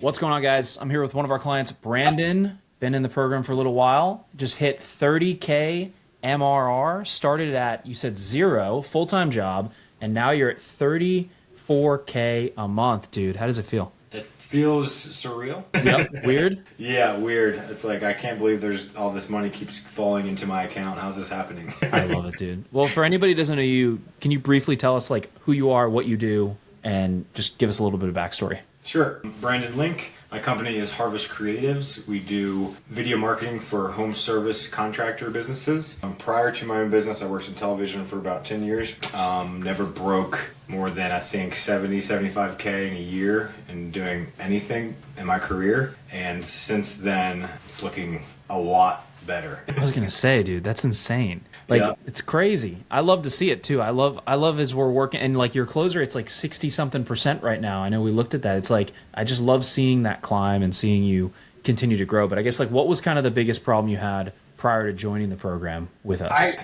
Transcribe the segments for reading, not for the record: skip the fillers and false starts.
What's going on, guys? I'm here with one of our clients, Brandon. Been in the program for a little while. Just hit 30K MRR. Started at, you said 0, full-time job, and now you're at 34K a month, dude. How does it feel? It feels surreal. Yep. Weird? Yeah, weird. It's like, I can't believe there's all this money keeps falling into my account. How's this happening? I love it, dude. Well, for anybody who doesn't know you, can you briefly tell us like who you are, what you do, and just give us a little bit of backstory? Sure. Brandon Link. My company is Harvest Creatives. We do video marketing for home service contractor businesses. Prior to my own business, I worked in television for about 10 years. Never broke more than, I think, 70, 75K in a year in doing anything in my career. And since then, it's looking a lot better. I was gonna say, dude, that's insane. Like, Yeah. It's crazy. I love to see it too. I love as we're working, and like your closer, it's like 60 something percent right now. I know we looked at that. It's like, I just love seeing that climb and seeing you continue to grow. But I guess like, what was kind of the biggest problem you had prior to joining the program with us?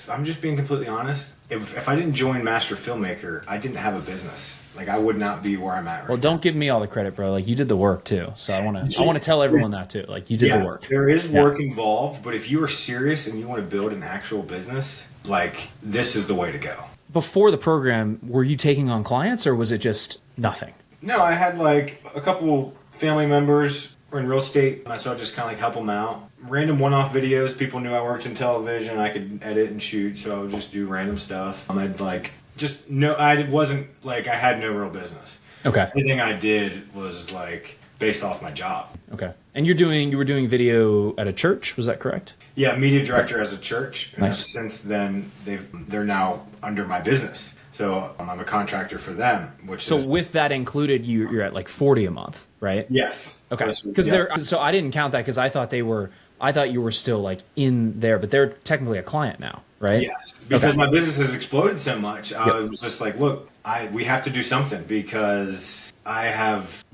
I'm just being completely honest. If I didn't join Master Filmmaker, I didn't have a business. Like, I would not be where I'm at right Well, now. don't give me all the credit, bro. Like, you did the work too. So I want to tell everyone that too. Like, you did the work. There is work involved, but if you are serious and you want to build an actual business, like, this is the way to go. Before the program, were you taking on clients or was it just nothing? No, I had like a couple family members were in real estate, and so I just kind of like help them out. Random one-off videos. People knew I worked in television. I could edit and shoot, so I would just do random stuff. I'd like just no. I wasn't like I had no real business. Okay. Everything I did was like based off my job. Okay. And you were doing video at a church, was that correct? Yeah, media director as a church. And Nice. since then, they're now under my business. So I'm a contractor for them, which So is with that included, you're at like 40 a month, right? yes. Okay. Because so I didn't count that because I thought you were still like in there, but they're technically a client now, right? Yes, because my business has exploded so much. I was just like, look, we have to do something because I have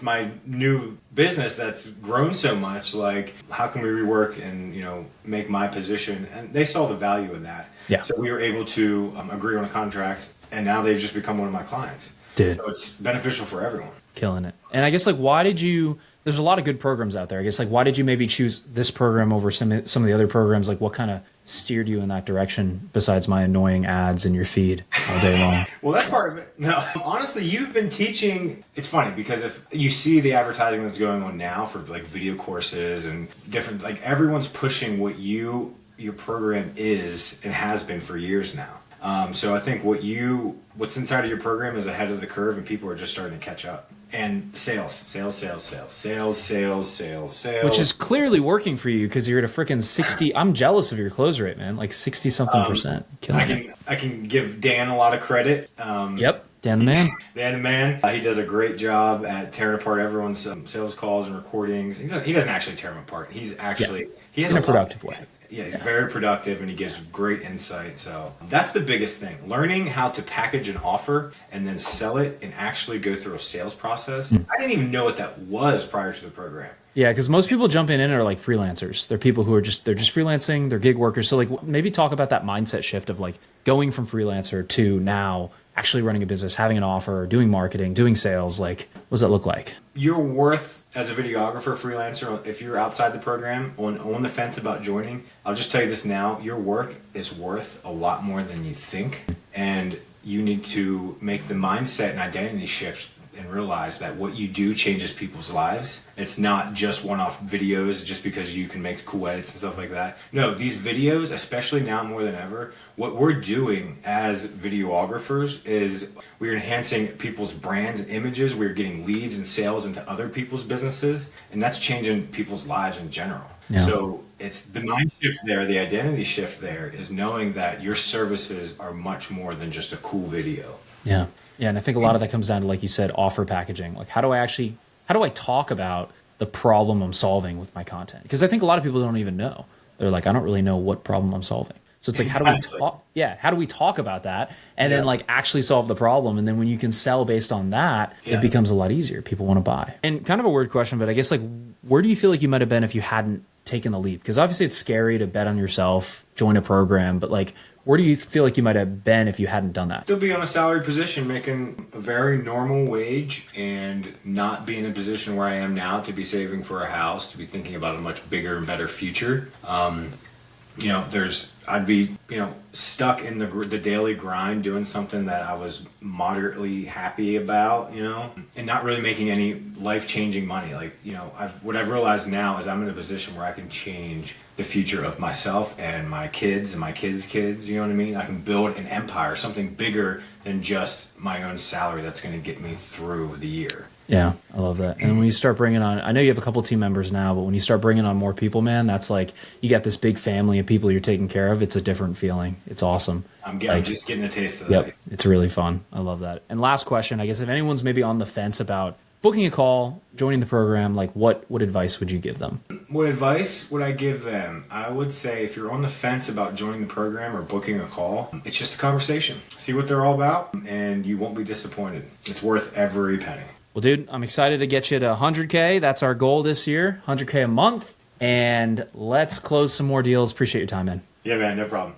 my new business that's grown so much. Like, how can we rework and make my position? And they saw the value in that. Yeah. So we were able to agree on a contract, and now they've just become one of my clients. Dude. So it's beneficial for everyone. Killing it. And I guess like there's a lot of good programs out there. I guess like why did you maybe choose this program over some of the other programs? Like what kind of steered you in that direction besides my annoying ads in your feed all day long? Well, that's part of it. No, honestly, you've been teaching. It's funny because if you see the advertising that's going on now for like video courses and different, like everyone's pushing what your program is and has been for years now. So I think what's inside of your program is ahead of the curve, and people are just starting to catch up. And sales. Which is clearly working for you because you're at a freaking 60. I'm jealous of your close rate, man. Like 60 something percent. Killing it. I can give Dan a lot of credit. Yep. Dan the man. Dan the man. He does a great job at tearing apart everyone's sales calls and recordings. He doesn't actually tear them apart. He's actually he has In a productive way. Yeah, he's very productive, and he gives great insight. So that's the biggest thing. Learning how to package an offer and then sell it and actually go through a sales process. I didn't even know what that was prior to the program. Yeah, because most people jump in and are like freelancers. They're people who are just freelancing. They're gig workers. So like maybe talk about that mindset shift of like going from freelancer to now actually running a business, having an offer, doing marketing, doing sales. Like, what does that look like? Your worth as a videographer, freelancer, if you're outside the program, on the fence about joining, I'll just tell you this now, your work is worth a lot more than you think. And you need to make the mindset and identity shift and realize that what you do changes people's lives. It's not just one-off videos just because you can make cool edits and stuff like that. No, these videos, especially now more than ever, what we're doing as videographers is we're enhancing people's brands and images. We're getting leads and sales into other people's businesses, and that's changing people's lives in general. Yeah. So it's the mind shift there, the identity shift there is knowing that your services are much more than just a cool video. Yeah. Yeah, and I think a lot of that comes down to, like you said, offer packaging. Like, how do I talk about the problem I'm solving with my content? Because I think a lot of people don't even know. They're like, I don't really know what problem I'm solving. So it's like, how do we talk? Yeah, how do we talk about that and then like actually solve the problem? And then when you can sell based on that, it becomes a lot easier. People want to buy. And kind of a weird question, but I guess like, where do you feel like you might have been if you hadn't taking the leap? Because obviously it's scary to bet on yourself, join a program, but like, where do you feel like you might have been if you hadn't done that? Still be on a salary position, making a very normal wage, and not be in a position where I am now to be saving for a house, to be thinking about a much bigger and better future. I'd be, stuck in the daily grind doing something that I was moderately happy about, and not really making any life-changing money. Like, what I've realized now is I'm in a position where I can change the future of myself and my kids and my kids' kids, you know what I mean? I can build an empire, something bigger than just my own salary that's going to get me through the year. Yeah, I love that. And when you start bringing on, I know you have a couple team members now, but when you start bringing on more people, man, that's like, you got this big family of people you're taking care of. It's a different feeling. It's awesome. I'm just getting a taste of that. Yep, it's really fun. I love that. And last question, I guess, if anyone's maybe on the fence about booking a call, joining the program, like what advice would you give them? What advice would I give them? I would say if you're on the fence about joining the program or booking a call, it's just a conversation. See what they're all about, and you won't be disappointed. It's worth every penny. Well, dude, I'm excited to get you to 100K. That's our goal this year, 100K a month. And let's close some more deals. Appreciate your time, man. Yeah, man, no problem.